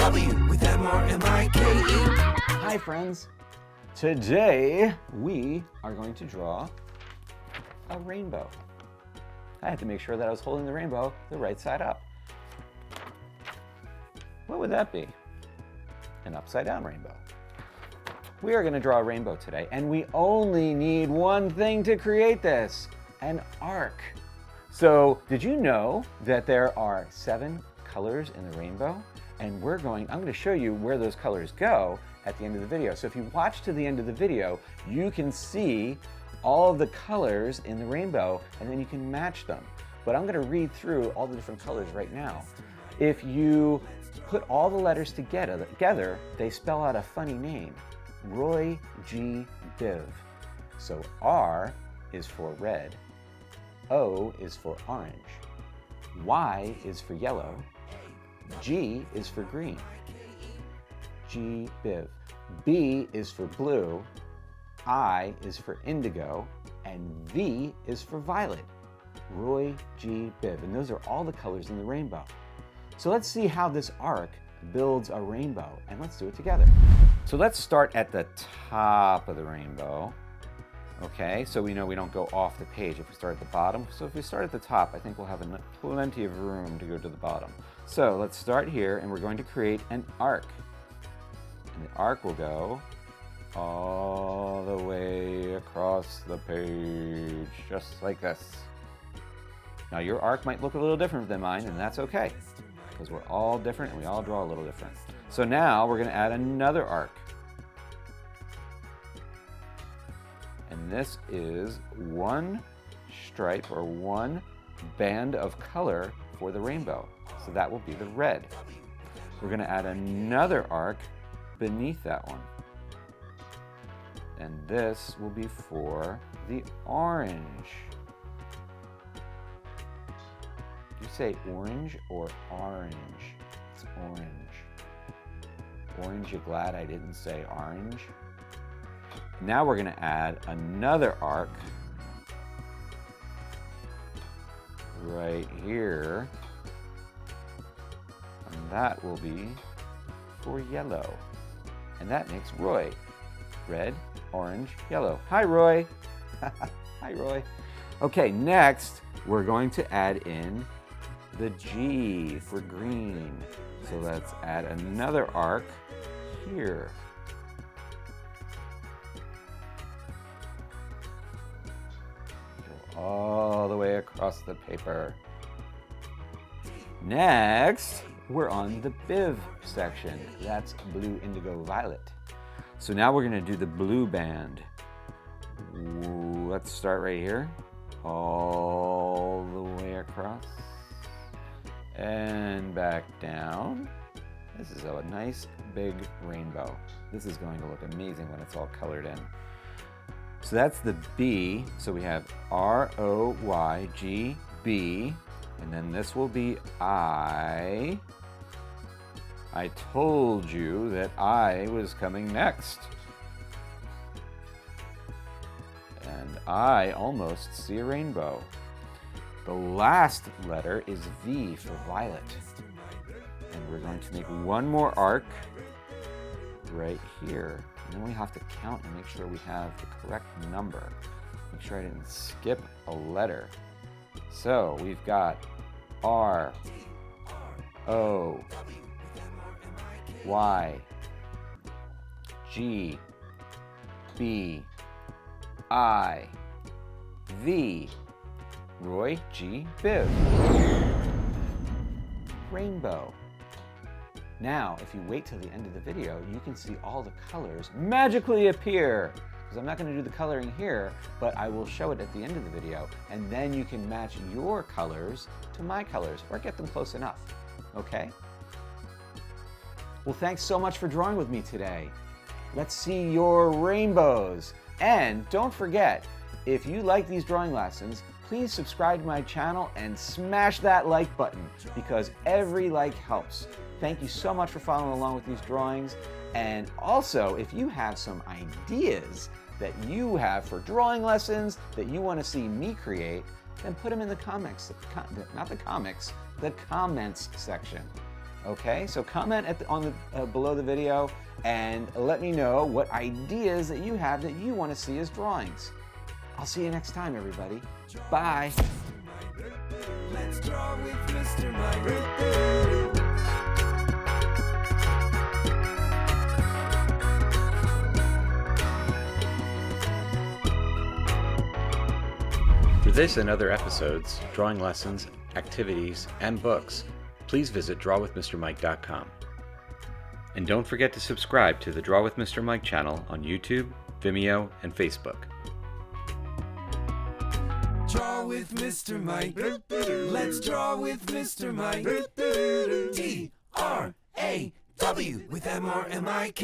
W with MRMIKE. Hi friends! Today we are going to draw a rainbow. I had to make sure that I was holding the rainbow the right side up. What would that be? An upside down rainbow. We are going to draw a rainbow today, and we only need one thing to create this, an arc. So did you know that there are 7 colors in the rainbow? And I'm going to show you where those colors go at the end of the video. So if you watch to the end of the video, you can see all of the colors in the rainbow, and then you can match them. But I'm going to read through all the different colors right now. If you put all the letters together, they spell out a funny name, Roy G. Biv. So R is for red, O is for orange, Y is for yellow, G is for green, G. Biv. B is for blue, I is for indigo, and V is for violet. Roy G. Biv. And those are all the colors in the rainbow. So let's see how this arc builds a rainbow, and let's do it together. So let's start at the top of the rainbow. Okay, so we know we don't go off the page if we start at the bottom. So if we start at the top, I think we'll have plenty of room to go to the bottom. So let's start here, and we're going to create an arc. And the arc will go all the way across the page, just like this. Now your arc might look a little different than mine, and that's okay, because we're all different and we all draw a little different. So now we're going to add another arc. And this is one stripe or one band of color for the rainbow. So that will be the red. We're going to add another arc beneath that one. And this will be for the orange. Do you say orange or orange? It's orange. Orange, you glad I didn't say orange? Now we're going to add another arc right here. And that will be for yellow. And that makes Roy. Red, orange, yellow. Hi, Roy. Hi, Roy. Okay, next we're going to add in the G for green. So let's add another arc here. Go all the way across the paper. Next, we're on the Biv section. That's blue, indigo, violet. So now we're going to do the blue band. Let's start right here. All the way across. And back down. This is a nice big rainbow. This is going to look amazing when it's all colored in. So that's the B. So we have R-O-Y-G-B. And then this will be I. I told you that I was coming next. And I almost see a rainbow. The last letter is V for violet. And we're going to make one more arc right here. And then we have to count and make sure we have the correct number. Make sure I didn't skip a letter. So we've got R, O, Y, G, B, I, V. Roy G. Biv. Rainbow. Now, if you wait till the end of the video, you can see all the colors magically appear. Because I'm not going to do the coloring here, but I will show it at the end of the video, and then you can match your colors to my colors, or get them close enough. Okay? Well, thanks so much for drawing with me today. Let's see your rainbows. And don't forget, if you like these drawing lessons, please subscribe to my channel and smash that like button, because every like helps. Thank you so much for following along with these drawings. And also, if you have some ideas that you have for drawing lessons that you want to see me create, then put them in the comments, not the comics, the comments section. Okay, so comment below the video and let me know what ideas that you have that you want to see as drawings. I'll see you next time, everybody. Bye. Let's draw with Mr. Mike. For this and other episodes, drawing lessons, activities, and books, please visit drawwithmrmike.com. And don't forget to subscribe to the Draw with Mr. Mike channel on YouTube, Vimeo, and Facebook. Draw with Mr. Mike. Let's draw with Mr. Mike. DRAW with MRMIK.